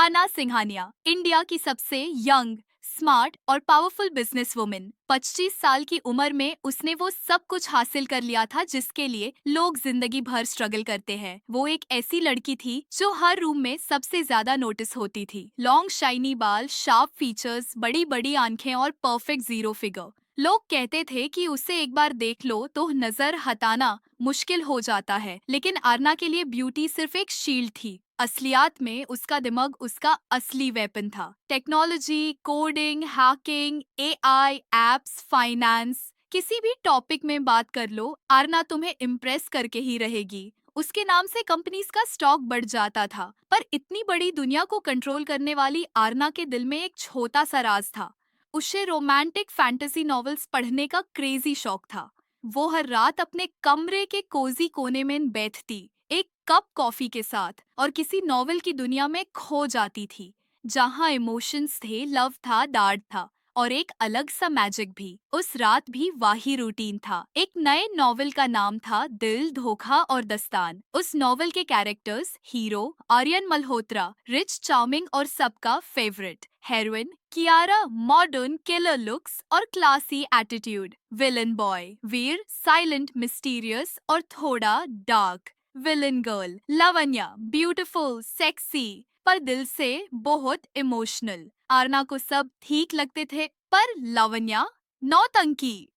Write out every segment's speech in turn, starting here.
आना सिंघानिया, इंडिया की सबसे यंग, स्मार्ट और पावरफुल बिजनेस वुमेन। 25 साल की उम्र में उसने वो सब कुछ हासिल कर लिया था जिसके लिए लोग जिंदगी भर स्ट्रगल करते हैं। वो एक ऐसी लड़की थी जो हर रूम में सबसे ज्यादा नोटिस होती थी। लॉन्ग शाइनी बाल, शार्प फीचर्स, बड़ी बड़ी आंखें और परफेक्ट जीरो फिगर। लोग कहते थे कि उसे एक बार देख लो तो नजर हटाना मुश्किल हो जाता है, लेकिन आरना के लिए ब्यूटी सिर्फ एक शील्ड थी। असलियात में उसका दिमाग उसका असली वेपन था। Technology, coding, hacking, AI, apps, finance, किसी भी टॉपिक में बात कर लो, आरना तुम्हें इम्प्रेस करके ही रहेगी। उसके नाम से कंपनीज का स्टॉक बढ़ जाता था। पर इतनी बड़ी दुनिया को कंट्रोल करने वाली आरना के दिल में एक छोटा सा राज था। उसे रोमांटिक फैंटेसी नॉवेल्स पढ़ने का क्रेजी शौक था। वो हर रात अपने कमरे के कोजी कोने में बैठती, एक कप कॉफी के साथ, और किसी नॉवेल की दुनिया में खो जाती थी जहाँ इमोशंस थे, लव था, डार्ट था और एक अलग सा मैजिक भी। उस रात भी वही रूटीन था। एक नए नॉवेल का नाम था दिल, धोखा और दस्तान। उस नॉवेल के characters, hero Aryan Malhotra, rich, charming और सबका favourite. Heroine Kiara, modern, killer looks और classy attitude. Villain boy Veer, silent, mysterious और थोड़ा dark. Villain girl Lavanya, beautiful, sexy पर दिल से बहुत इमोशनल। आरना को सब ठीक लगते थे, पर लावण्या नौटंकी।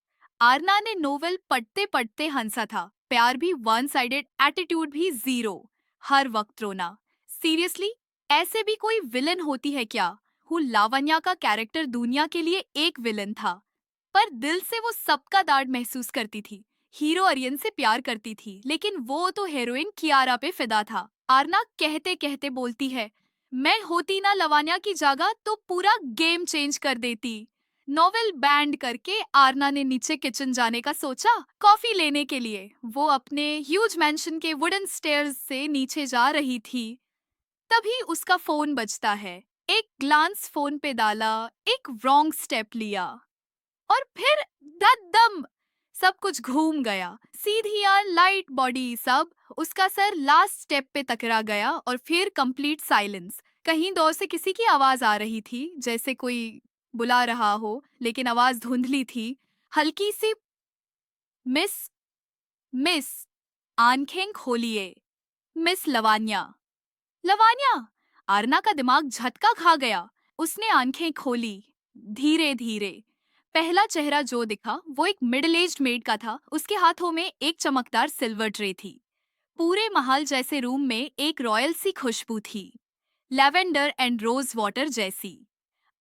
आरना ने नोवेल पढ़ते पढ़ते हंसा था। प्यार भी वन साइडेड, एटीट्यूड भी जीरो, हर वक्त रोना। सीरियसली, ऐसे भी कोई विलन होती है क्या? लावण्या का कैरेक्टर दुनिया के लिए एक विलन था, पर दिल से वो सबका दार्ड महसूस करती थी। हीरो अरियन से प्यार करती थी, लेकिन वो तो हीरोइन कियारा पे फिदा था। आरना कहते कहते बोलती है, मैं होती ना लवानिया की जगह तो पूरा गेम चेंज कर देती। नोवेल बैंड करके आरना ने नीचे किचन जाने का सोचा, कॉफी लेने के लिए। वो अपने ह्यूज मैंशन के वुडन स्टेयर्स से नीचे जा रही थी, तभी उसका फोन बजता है। एक ग्लांस फोन पे डाला, एक रॉन्ग स्टेप लिया और फिर धड़धम सब कुछ घूम गया। सीधिया, लाइट बॉडी, सब। उसका सर लास्ट स्टेप पे टकरा गया और फिर कंप्लीट साइलेंस। कहीं दूर से किसी की आवाज आ रही थी, जैसे कोई बुला रहा हो, लेकिन आवाज धुंधली थी, हल्की सी। मिस, मिस, आंखें खोलिए, मिस लवानिया। लवानिया! आरना का दिमाग झटका खा गया। उसने आंखें खोली, धीरे धीरे। पहला चेहरा जो दिखा वो एक मिडिल एज्ड मेड का था। उसके हाथों में एक चमकदार सिल्वर ट्रे थी। पूरे महल जैसे रूम में एक रॉयल सी खुशबू थी, लेवेंडर एंड रोज वाटर जैसी।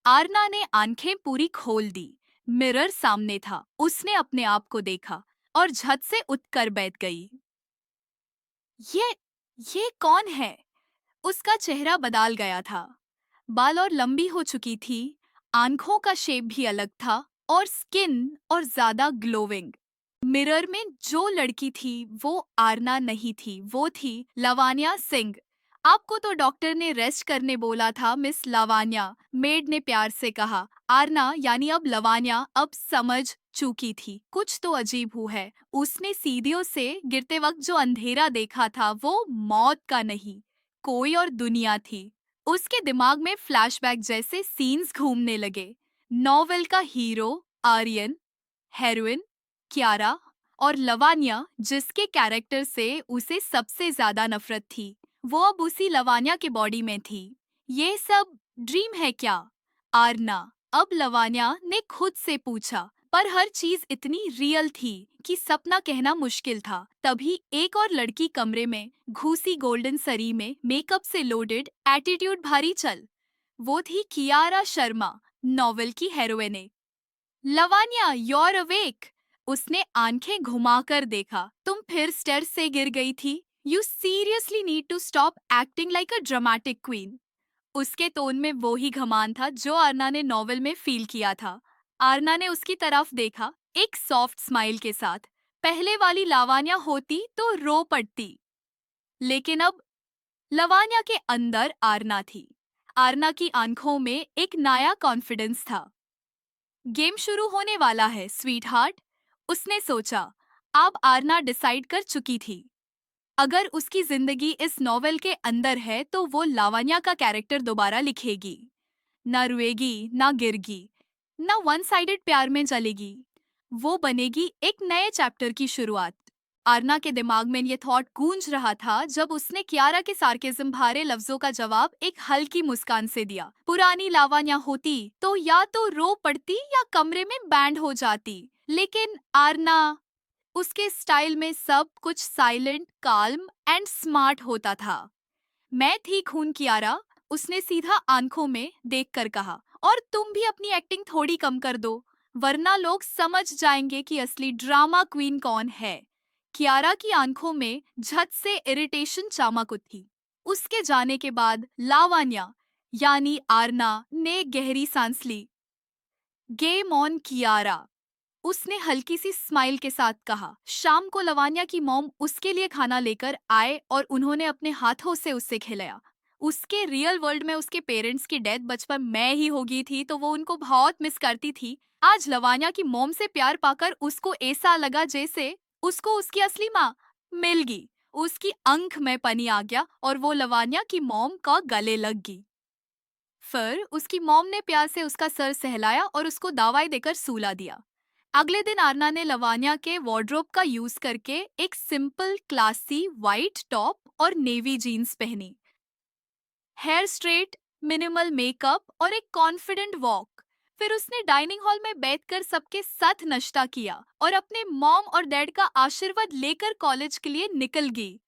आरना ने आंखें पूरी खोल दी। मिरर सामने था। उसने अपने आप को देखा और झट से उठकर बैठ गई। ये ये कौन है? उसका चेहरा बदल गया था। बाल और लंबी हो चुकी थी, आंखों का शेप भी अलग था और स्किन और ज्यादा ग्लोविंग। मिरर में जो लड़की थी वो आरना नहीं थी, वो थी लवानिया सिंह। आपको तो डॉक्टर ने रेस्ट करने बोला था मिस लवानिया, मेड ने प्यार से कहा। आरना यानी अब लवानिया अब समझ चुकी थी कुछ तो अजीब हुआ है। उसने सीढ़ियों से गिरते वक्त जो अंधेरा देखा था वो मौत का नहीं, कोई और दुनिया थी। उसके दिमाग में फ्लैशबैक जैसे सीन्स घूमने लगे। नॉवेल का हीरो आर्यन, हेरोइन क्यारा और लवानिया, जिसके कैरेक्टर से उसे सबसे ज्यादा नफरत थी, वो अब उसी लवानिया के बॉडी में थी। ये सब ड्रीम है क्या? आरना, अब लवानिया ने खुद से पूछा। पर हर चीज इतनी रियल थी कि सपना कहना मुश्किल था। तभी एक और लड़की कमरे में घुसी, गोल्डन सरी में, मेकअप से लोडेड, एटीट्यूड भारी चल। वो थी कियारा शर्मा, नॉवेल की हेरोइने। Lavania, you're awake! उसने आंखें घुमाकर देखा। तुम फिर स्टेयर से गिर गई थी। You seriously need to stop acting like a dramatic queen. उसके टोन में वो ही घमान था जो आरना ने नॉवेल में फील किया था। आरना ने उसकी तरफ देखा, एक सॉफ्ट स्माइल के साथ। पहले वाली लावानिया होती तो रो पड़ती, लेकिन अब लवानिया के अंदर आरना थी। आरना की आंखों में एक नया कॉन्फिडेंस था। गेम शुरू होने वाला है स्वीट हार्ट, उसने सोचा। अब आरना डिसाइड कर चुकी थी। अगर उसकी जिंदगी इस नॉवेल के अंदर है तो वो लावण्या का कैरेक्टर दोबारा लिखेगी, ना रुएगी ना गिरगी, ना वन साइडेड प्यार में चलेगी। वो बनेगी एक नए चैप्टर की शुरुआत। आरना के दिमाग में ये थॉट गूंज रहा था जब उसने कियारा के सार्केज्म भरे लफ्जों का जवाब एक हल्की मुस्कान से दिया। पुरानी लावण्या होती तो या तो रो पड़ती या कमरे में बैंड हो जाती, लेकिन आरना, उसके स्टाइल में सब कुछ साइलेंट, काल्म एंड स्मार्ट होता था। मैं ठीक हूं कियारा, उसने सीधा आंखों में देखकर कहा, और तुम भी अपनी एक्टिंग थोड़ी कम कर दो, वरना लोग समझ जाएंगे कि असली ड्रामा क्वीन कौन है। कियारा की आंखों में झट से इरिटेशन चमक उठी। उसके जाने के बाद लावण्या यानी आरना ने गहरी सांस ली। गेम ऑन कियारा, उसने हल्की सी स्माइल के साथ कहा। शाम को लवानिया की मॉम उसके लिए खाना लेकर आए और उन्होंने अपने हाथों से उससे खिलाया। उसके रियल वर्ल्ड में उसके पेरेंट्स की डेथ बचपन में ही हो गई थी तो वो उनको बहुत मिस करती थी। आज लवानिया की मॉम से प्यार पाकर उसको ऐसा लगा जैसे उसको उसकी असली माँ मिल गई। उसकी आंख में पानी आ गया और वो लवानिया की मॉम का गले लग गई। फिर उसकी मॉम ने प्यार से उसका सर सहलाया और उसको दवाई देकर सूला दिया। अगले दिन आरना ने लवानिया के वार्डरोब का यूज करके एक सिंपल क्लासी वाइट टॉप और नेवी जीन्स पहनी। हेयर स्ट्रेट, मिनिमल मेकअप और एक कॉन्फिडेंट वॉक। फिर उसने डाइनिंग हॉल में बैठकर सबके साथ नाश्ता किया और अपने मॉम और डैड का आशीर्वाद लेकर कॉलेज के लिए निकल गई।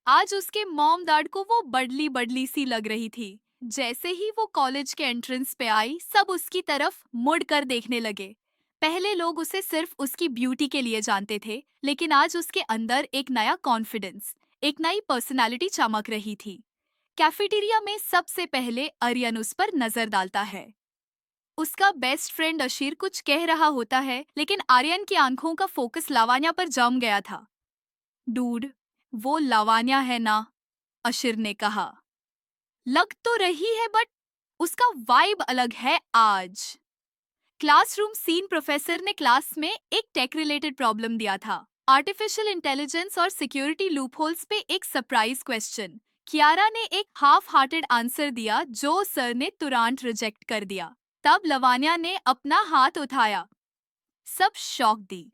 आज उसके मॉम डैड को वो बड़ली बड़ली सी लग रही थी। जैसे ही वो कॉलेज के एंट्रेंस पे आई, सब उसकी तरफ मुड़ कर देखने लगे। पहले लोग उसे सिर्फ उसकी ब्यूटी के लिए जानते थे, लेकिन आज उसके अंदर एक नया कॉन्फिडेंस, एक नई पर्सनालिटी चमक रही थी। कैफेटेरिया में सबसे पहले आर्यन उस पर नजर डालता है। उसका बेस्ट फ्रेंड अशीर कुछ कह रहा होता है, लेकिन आर्यन की आंखों का फोकस लावान्या पर जम गया था। डूड, वो लावान्या है ना? अशीर ने कहा। लग तो रही है, बट उसका वाइब अलग है आज। Classroom scene. प्रोफेसर ने क्लास में एक टेक रिलेटेड प्रॉब्लम दिया था, आर्टिफिशियल इंटेलिजेंस और सिक्योरिटी लूपहोल्स पे एक सरप्राइज क्वेश्चन। कियारा ने एक हाफ हार्टेड आंसर दिया जो सर ने तुरंत रिजेक्ट कर दिया। तब लवानिया ने अपना हाथ उठाया। सब शॉक दी।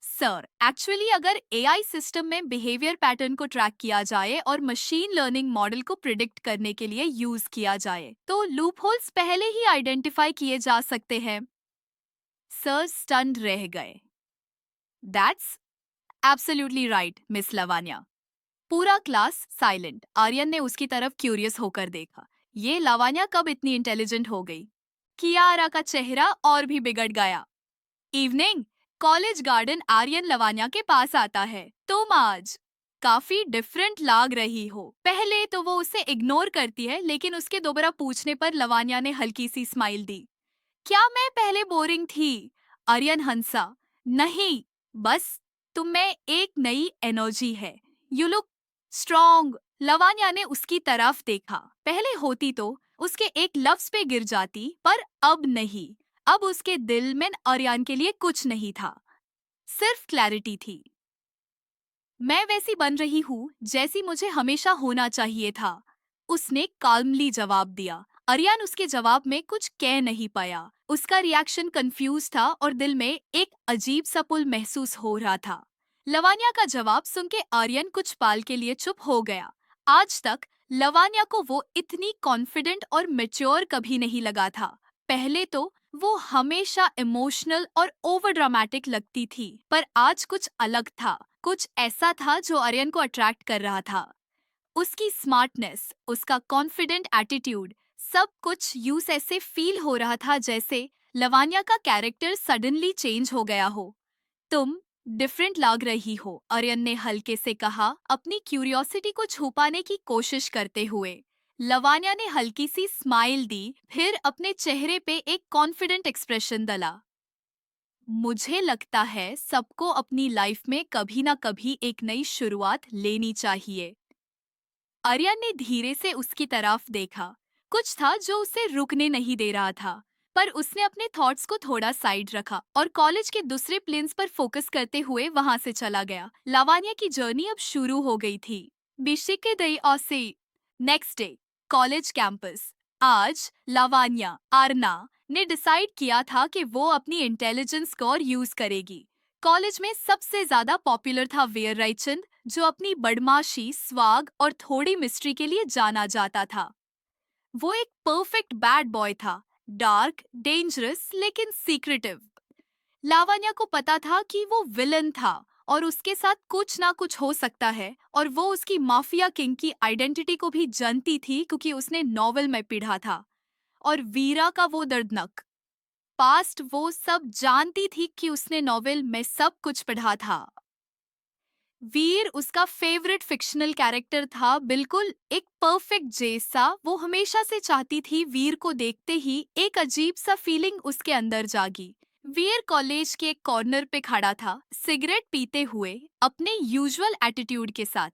सर, एक्चुअली अगर एआई सिस्टम में बिहेवियर पैटर्न को ट्रैक किया जाए और मशीन लर्निंग मॉडल को प्रिडिक्ट करने के लिए यूज किया जाए तो लूपहोल्स पहले ही आइडेंटिफाई किए जा सकते हैं। सर स्टन्ड रह गए। That's absolutely right miss Lavania. पूरा क्लास साइलेंट। आर्यन ने उसकी तरफ क्यूरियस होकर देखा। ये लावानिया कब इतनी इंटेलिजेंट हो गई? कियारा का चेहरा और भी बिगड़ गया। Evening, college garden. Aryan Lavanya के पास आता है। तुम आज काफी डिफरेंट लाग रही हो। पहले तो वो उसे इग्नोर करती है, लेकिन उसके दोबारा पूछने पर लवानिया ने हल्की सी स्माइल दी। क्या मैं पहले बोरिंग थी? आर्यन हंसा। नहीं, बस तुम में एक नई एनर्जी है। You look strong. लवानिया ने उसकी तरफ देखा। पहले होती तो उसके एक लफ्ज पे गिर जाती, पर अब नहीं। अब उसके दिल में आर्यन के लिए कुछ नहीं था, सिर्फ क्लैरिटी थी। मैं वैसी बन रही हूँ जैसी मुझे हमेशा होना चाहिए था, उसने काल्मली जवाब दिया। आर्यन उसके जवाब में कुछ कह नहीं पाया। उसका रिएक्शन कंफ्यूज था और दिल में एक अजीब सा पुल महसूस हो रहा था। लवानिया का जवाब सुन के आर्यन कुछ पाल के लिए चुप हो गया। आज तक लवानिया को वो इतनी कॉन्फिडेंट और मेच्योर कभी नहीं लगा था। पहले तो वो हमेशा इमोशनल और ओवर ड्रामेटिक लगती थी, पर आज कुछ अलग था। कुछ ऐसा था जो आर्यन को अट्रैक्ट कर रहा था। उसकी स्मार्टनेस, उसका कॉन्फिडेंट एटीट्यूड, सब कुछ यूं ऐसे फील हो रहा था जैसे लवानिया का कैरेक्टर सडनली चेंज हो गया हो। तुम डिफरेंट लग रही हो, आर्यन ने हल्के से कहा, अपनी क्यूरियोसिटी को छुपाने की कोशिश करते हुए। लवानिया ने हल्की सी स्माइल दी, फिर अपने चेहरे पे एक कॉन्फिडेंट एक्सप्रेशन डाला। मुझे लगता है सबको अपनी लाइफ में कभी ना कभी एक नई शुरुआत लेनी चाहिए। आर्यन ने धीरे से उसकी तरफ देखा। कुछ था जो उसे रुकने नहीं दे रहा था। पर उसने अपने थॉट्स को थोड़ा साइड रखा और कॉलेज के दूसरे प्लेन्स पर फोकस करते हुए वहां से चला गया। लावानिया की जर्नी अब शुरू हो गई थी। बिशिके दई औसे नेक्स्ट डे कॉलेज कैंपस। आज लावानिया आरना ने डिसाइड किया था कि वो अपनी इंटेलिजेंस स्कोर यूज करेगी। कॉलेज में सबसे ज्यादा पॉपुलर था वीर रायचंद, जो अपनी बदमाशी, स्वाग और थोड़ी मिस्ट्री के लिए जाना जाता था। वो एक परफेक्ट बैड बॉय था, डार्क, डेंजरस लेकिन सीक्रेटिव। लावण्या को पता था कि वो विलन था और उसके साथ कुछ ना कुछ हो सकता है, और वो उसकी माफिया किंग की आइडेंटिटी को भी जानती थी क्योंकि उसने नॉवेल में पढ़ा था। और वीरा का वो दर्दनाक पास्ट वो सब जानती थी कि उसने नॉवेल में सब कुछ पढ़ा था। वीर उसका फेवरेट फिक्शनल कैरेक्टर था, बिल्कुल एक परफेक्ट जैसा। वो हमेशा से चाहती थी वीर को देखते ही एक अजीब सा फीलिंग उसके अंदर जागी। वीर कॉलेज के एक कॉर्नर पे खड़ा था, सिगरेट पीते हुए अपने यूजुअल एटीट्यूड के साथ।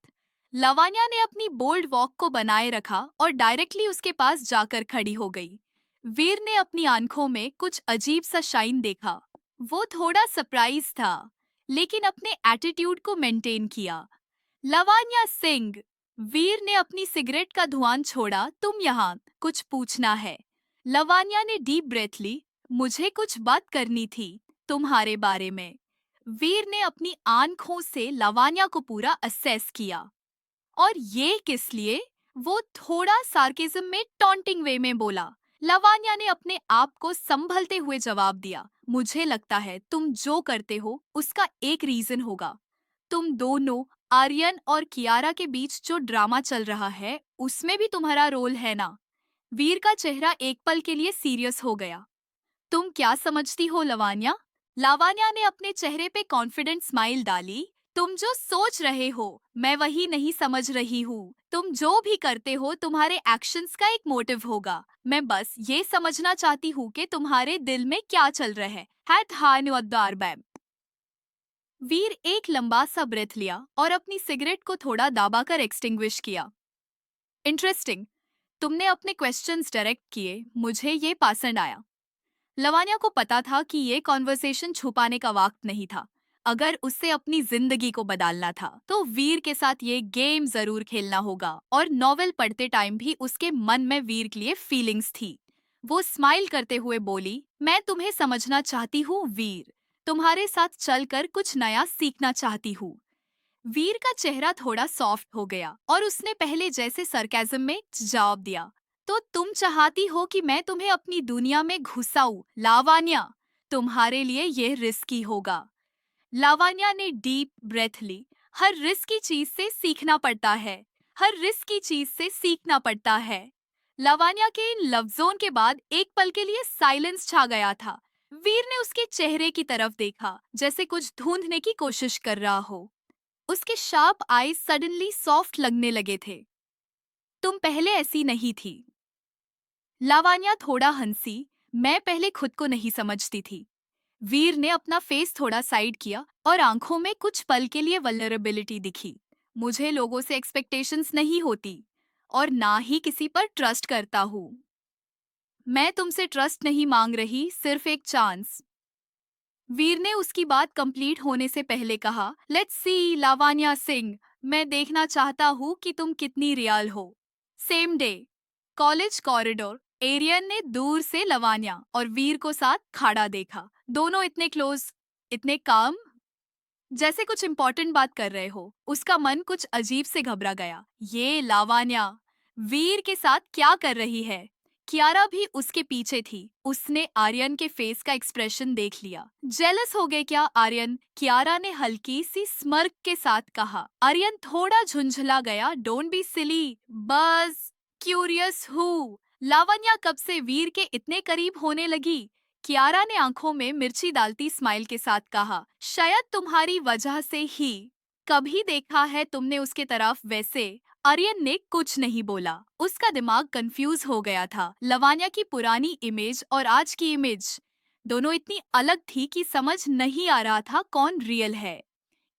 लवानिया ने अपनी बोल्ड वॉक को बनाए रखा और डायरेक्टली उसके पास जाकर खड़ी हो गई। वीर ने अपनी आंखों में कुछ अजीब सा शाइन देखा। वो थोड़ा सरप्राइज था, लेकिन अपने एटीट्यूड को मेंटेन किया। लवानिया सिंह, वीर ने अपनी सिगरेट का धुआं छोड़ा, तुम यहाँ कुछ पूछना है? लवानिया ने डीप ब्रेथ ली, मुझे कुछ बात करनी थी तुम्हारे बारे में। वीर ने अपनी आंखों से लवानिया को पूरा असेस किया। और ये किस लिए? वो थोड़ा सार्केज्म में टॉन्टिंग वे में बोला। लवानिया ने अपने आप को संभलते हुए जवाब दिया, मुझे लगता है तुम जो करते हो उसका एक रीजन होगा। तुम दोनों, आर्यन और कियारा के बीच जो ड्रामा चल रहा है उसमें भी तुम्हारा रोल है ना? वीर का चेहरा एक पल के लिए सीरियस हो गया। तुम क्या समझती हो लवानिया? लावानिया ने अपने चेहरे पे कॉन्फिडेंट स्माइल डाली। तुम जो सोच रहे हो मैं वही नहीं समझ रही हूँ। तुम जो भी करते हो तुम्हारे एक्शंस का एक मोटिव होगा। मैं बस ये समझना चाहती हूँ कि तुम्हारे दिल में क्या चल रहा है। बैम। वीर एक लंबा सा ब्रेथ लिया और अपनी सिगरेट को थोड़ा दबाकर एक्सटिंग्विश किया। इंटरेस्टिंग, तुमने अपने क्वेश्चंस डायरेक्ट किए, मुझे ये पसंद आया। लवानिया को पता था कि ये कॉन्वर्सेशन छुपाने का वक्त नहीं था। अगर उससे अपनी जिंदगी को बदलना था तो वीर के साथ ये गेम जरूर खेलना होगा। और नॉवेल पढ़ते टाइम भी उसके मन में वीर के लिए फीलिंग्स थी। वो स्माइल करते हुए बोली, मैं तुम्हें समझना चाहती हूँ वीर, तुम्हारे साथ चलकर कुछ नया सीखना चाहती हूँ। वीर का चेहरा थोड़ा सॉफ्ट हो गया और उसने पहले जैसे सरकाज़म में जवाब दिया, तो तुम चाहती हो कि मैं तुम्हें अपनी दुनिया में घुसाऊं? लावानिया, तुम्हारे लिए ये रिस्की होगा। लावानिया ने डीप ब्रेथ ली। हर रिस्की चीज से सीखना पड़ता है। हर रिस्की चीज से सीखना पड़ता है। लावानिया के इन लफ्जों के बाद एक पल के लिए साइलेंस छा गया था। वीर ने उसके चेहरे की तरफ देखा, जैसे कुछ ढूंढने की कोशिश कर रहा हो। उसके शार्प आईज सडनली सॉफ्ट लगने लगे थे। तुम पहले ऐसी नहीं थी। लावानिया थोड़ा हंसी, मैं पहले खुद को नहीं समझती थी। वीर ने अपना फेस थोड़ा साइड किया और आंखों में कुछ पल के लिए वल्नरेबिलिटी दिखी। मुझे लोगों से एक्सपेक्टेशंस नहीं होती और ना ही किसी पर ट्रस्ट करता हूँ। मैं तुमसे ट्रस्ट नहीं मांग रही, सिर्फ एक चांस। वीर ने उसकी बात कंप्लीट होने से पहले कहा, लेट्स सी लावानिया सिंह, मैं देखना चाहता हूँ कि तुम कितनी रियल हो। Same day college corridor. Aryan ने दूर से लवानिया और वीर को साथ खड़ा देखा। दोनों इतने क्लोज, इतने काम, जैसे कुछ इंपॉर्टेंट बात कर रहे हो। उसका मन कुछ अजीब से घबरा गया। ये लावानिया वीर के साथ क्या कर रही है? कियारा भी उसके पीछे थी। उसने आर्यन के फेस का एक्सप्रेशन देख लिया। जेलस हो गए क्या आर्यन? कियारा ने हल्की सी स्मर्क के साथ कहा। आर्यन थोड़ा झुंझला गया। डोंट बी सिली, बस क्यूरियस हूँ। लावण्या कब से वीर के इतने करीब होने लगी? कियारा ने आंखों में मिर्ची डालती स्माइल के साथ कहा, शायद तुम्हारी वजह से ही। कभी देखा है तुमने उसके तरफ वैसे? आर्यन ने कुछ नहीं बोला। उसका दिमाग कंफ्यूज हो गया था। लवानिया की पुरानी इमेज और आज की इमेज दोनों इतनी अलग थी कि समझ नहीं आ रहा था कौन रियल है।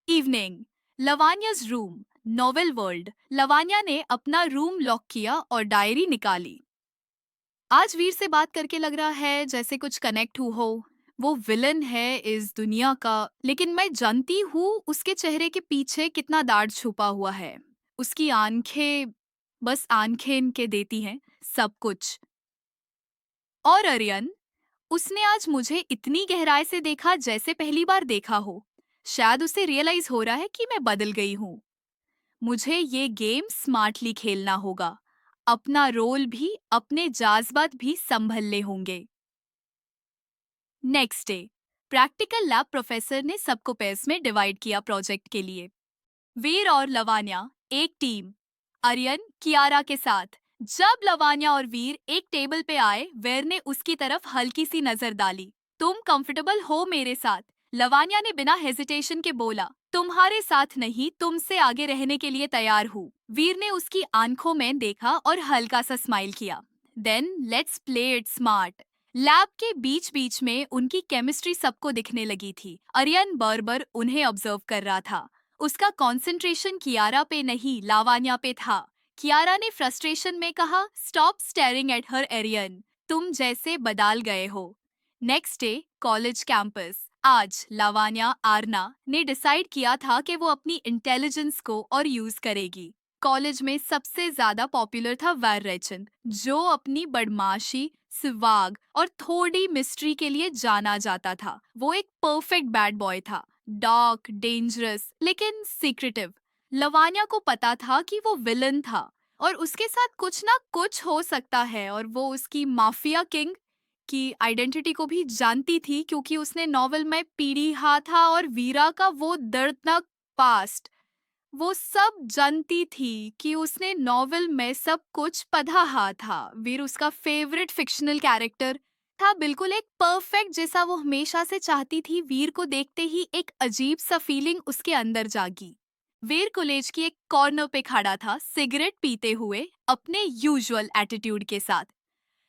Evening, Lavania's room, novel world. Lavania ने अपना रूम लॉक किया और डायरी निकाली। आज वीर से बात करके लग रहा है जैसे कुछ कनेक्ट हो। वो विलन है इस दुनिया का, लेकिन मैं जानती हूँ उसके चेहरे के पीछे कितना दर्द छुपा हुआ है। उसकी आंखें बस आंखें इनके देती हैं सब कुछ। और अरियन, उसने आज मुझे इतनी गहराई से देखा जैसे पहली बार देखा हो। शायद उसे रियलाइज हो रहा है कि मैं बदल गई हूँ। मुझे ये गेम स्मार्टली खेलना होगा। अपना रोल भी, अपने जज्बात भी संभलने होंगे। Next day, practical lab professor ने सबको पेयर्स में डिवाइड किया प्रोजेक्ट के लिए। वीर और लवान्या एक टीम, अरियन कियारा के साथ। जब लवान्या और वीर एक टेबल पे आए, वेर ने उसकी तरफ हल्की सी नजर डाली। तुम कंफर्टेबल हो मेरे साथ? लवान्या ने बिना हेजिटेशन के बोला। तुम्हारे साथ नहीं, तुमसे आगे रहने के लिए तैयार हूँ। वीर ने उसकी आंखों में देखा और हल्का सा स्माइल किया। Then let's play it smart. Lab के बीच बीच में उनकी केमिस्ट्री सबको दिखने लगी थी। अरियन बार-बार उन्हें ऑब्जर्व कर रहा था। उसका कंसंट्रेशन कियारा पे नहीं, लावान्या पे था। कियारा ने फ्रस्ट्रेशन में कहा, stop staring at her Aryan, तुम जैसे बदल गए हो। Next day, college campus. आज लावान्या आरना ने डिसाइड किया था कि वो अपनी इंटेलिजेंस को और यूज करेगी। कॉलेज में सबसे ज्यादा पॉपुलर था वैररेचंद, जो अपनी बदमाशी, सिवाग और थोड़ी मिस्ट्री के लिए जाना जाता था। वो एक परफेक्ट बैड बॉय था, डार्क, डेंजरस लेकिन सीक्रेटिव। लवान्या को पता था कि वो विलन था और उसके साथ कुछ ना कुछ हो सकता है, और वो उसकी माफिया किंग की आइडेंटिटी को भी जानती थी, क्योंकि उसने नॉवेल में पीड़ी था और वीरा का वो दर्दनाक पास्ट, वो सब जानती थी कि उसने नॉवेल में सब कुछ पढ़ा था। वीर उसका फेवरेट फिक्शनल कैरेक्टर था, बिल्कुल एक परफेक्ट जैसा वो हमेशा से चाहती थी। वीर को देखते ही एक अजीब सा फीलिंग उसके अंदर जागी। वीर कॉलेज की एक कॉर्नर पे खड़ा था, सिगरेट पीते हुए अपने यूजुअल एटीट्यूड के साथ।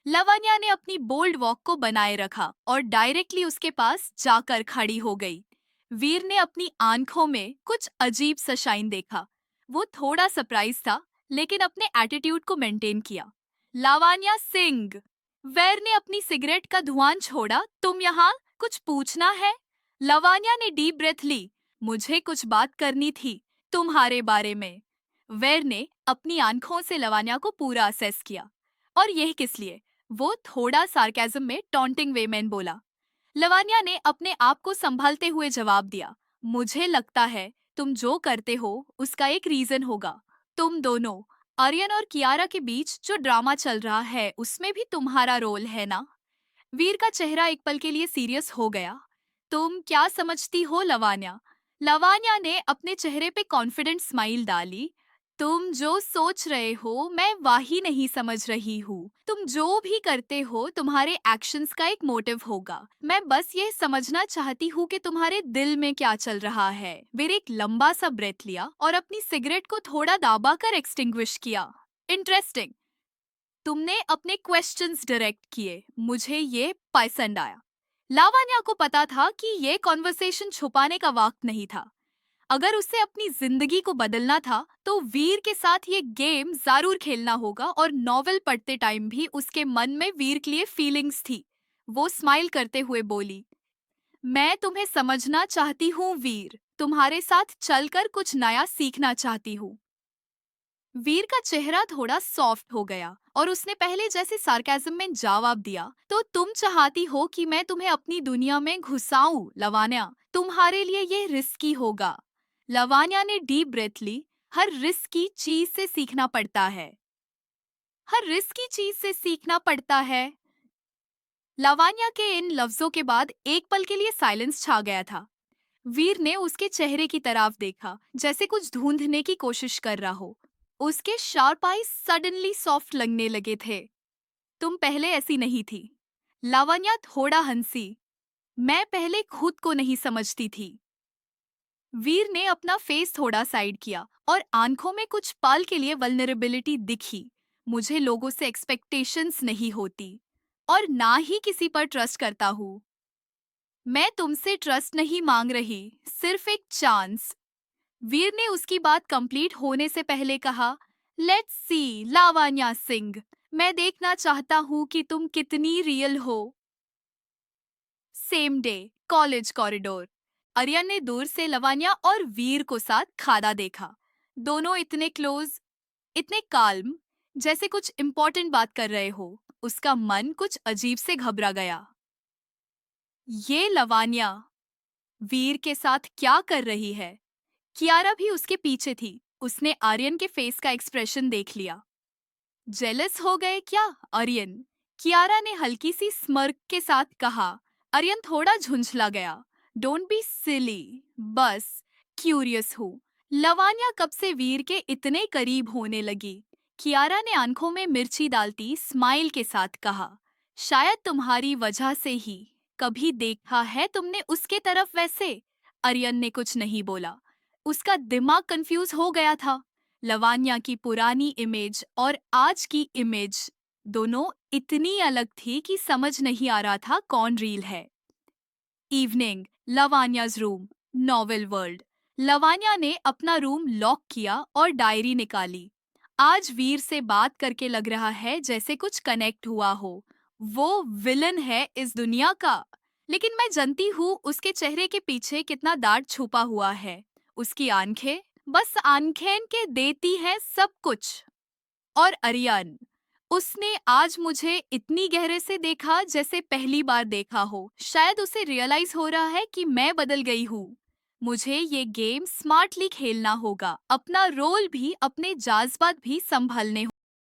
लवन्या ने अपनी बोल्ड वॉक को बनाए रखा और डायरेक्टली उसके पास जाकर खड़ी हो गई। वीर ने अपनी आंखों में कुछ अजीब सा शाइन देखा। वो थोड़ा सरप्राइज था, लेकिन अपने एटीट्यूड को मेंटेन किया। लावान्या सिंह। वीर ने अपनी सिगरेट का धुआं छोड़ा। तुम यहाँ कुछ पूछना है? लवान्या ने डीप ब्रेथ ली। मुझे कुछ बात करनी थी तुम्हारे बारे में। वीर ने अपनी आंखों से लवान्या को पूरा असेस किया। और यह किस लिए? वो थोड़ा सार्केज्म में टॉन्टिंग वे में बोला। लवान्या ने अपने आप को संभालते हुए जवाब दिया, मुझे लगता है तुम जो करते हो उसका एक रीजन होगा। तुम दोनों, आर्यन और कियारा के बीच जो ड्रामा चल रहा है उसमें भी तुम्हारा रोल है ना? वीर का चेहरा एक पल के लिए सीरियस हो गया। तुम क्या समझती हो लवान्या? लवान्या ने अपने चेहरे पे कॉन्फिडेंट स्माइल डाली। तुम जो सोच रहे हो मैं वही नहीं समझ रही हूँ। तुम जो भी करते हो तुम्हारे एक्शंस का एक मोटिव होगा। मैं बस ये समझना चाहती हूँ कि तुम्हारे दिल में क्या चल रहा है। वीर एक लंबा सा ब्रेथ लिया और अपनी सिगरेट को थोड़ा दाबा कर एक्सटिंग्विश किया। इंटरेस्टिंग, तुमने अपने क्वेश्चंस डायरेक्ट किए, मुझे ये पसंद आया। लावण्या को पता था कि ये कॉन्वर्सेशन छुपाने का वक्त नहीं था। अगर उसे अपनी जिंदगी को बदलना था तो वीर के साथ ये गेम जरूर खेलना होगा। और नॉवेल पढ़ते टाइम भी उसके मन में वीर के लिए फीलिंग्स थी। वो स्माइल करते हुए बोली, मैं तुम्हें समझना चाहती हूँ वीर, तुम्हारे साथ चलकर कुछ नया सीखना चाहती हूँ। वीर का चेहरा थोड़ा सॉफ्ट हो गया और उसने पहले जैसे सार्केज्म में जवाब दिया, तो तुम चाहती हो कि मैं तुम्हें अपनी दुनिया में घुसाऊं लवान्या? तुम्हारे लिए ये रिस्की होगा। लवान्या ने डीप ब्रेथ ली। हर रिस्की चीज से सीखना पड़ता है। हर रिस्की चीज से सीखना पड़ता है। लवान्या के इन लफ्जों के बाद एक पल के लिए साइलेंस छा गया था। वीर ने उसके चेहरे की तरफ देखा, जैसे कुछ ढूंढने की कोशिश कर रहा हो। उसके शार्प आईज सडनली सॉफ्ट लगने लगे थे। तुम पहले ऐसी नहीं थी। लावण्या थोड़ा हंसी। मैं पहले खुद को नहीं समझती थी। वीर ने अपना फेस थोड़ा साइड किया और आंखों में कुछ पल के लिए वल्नरेबिलिटी दिखी। मुझे लोगों से एक्सपेक्टेशंस नहीं होती और ना ही किसी पर ट्रस्ट करता हूँ। मैं तुमसे ट्रस्ट नहीं मांग रही, सिर्फ एक चांस। वीर ने उसकी बात कंप्लीट होने से पहले कहा, लेट्स सी लावण्या सिंह, मैं देखना चाहता हूँ कि तुम कितनी रियल हो। Same day, college corridor. Aryan ने दूर से लवानिया और वीर को साथ खाना देखा। दोनों इतने क्लोज, इतने काल्म, जैसे कुछ इम्पोर्टेंट बात कर रहे हो। उसका मन कुछ अजीब से घबरा गया। ये लवानिया वीर के साथ क्या कर रही है? कियारा भी उसके पीछे थी। उसने आर्यन के फेस का एक्सप्रेशन देख लिया। जेलस हो गए क्या आर्यन? कियारा ने हल्की सी स्मर्क के साथ कहा। आर्यन थोड़ा झुंझला गया। डोंट बी सिली, बस क्यूरियस हूँ। लवानिया कब से वीर के इतने करीब होने लगी? कियारा ने आंखों में मिर्ची डालती स्माइल के साथ कहा, शायद तुम्हारी वजह से ही। कभी देखा है तुमने उसके तरफ वैसे? आर्यन ने कुछ नहीं बोला। उसका दिमाग कंफ्यूज हो गया था। लवानिया की पुरानी इमेज और आज की इमेज दोनों इतनी अलग थी कि समझ नहीं आ रहा था कौन रील है। Evening, Lavania's room, novel world. Lavania ने अपना रूम लॉक किया और डायरी निकाली। आज वीर से बात करके लग रहा है जैसे कुछ कनेक्ट हुआ हो। वो विलन है इस दुनिया का। लेकिन मैं जानती हूँ उसके चेहरे के पीछे कितना डार्क छुपा हुआ है। उसकी आंखें बस आंखें के देती हैं सब कुछ। और अरियान, उसने आज मुझे इतनी गहरे से देखा जैसे पहली बार देखा हो। शायद उसे रियलाइज हो रहा है कि मैं बदल गई हूँ। मुझे ये गेम स्मार्टली खेलना होगा, अपना रोल भी, अपने जज्बात भी संभालने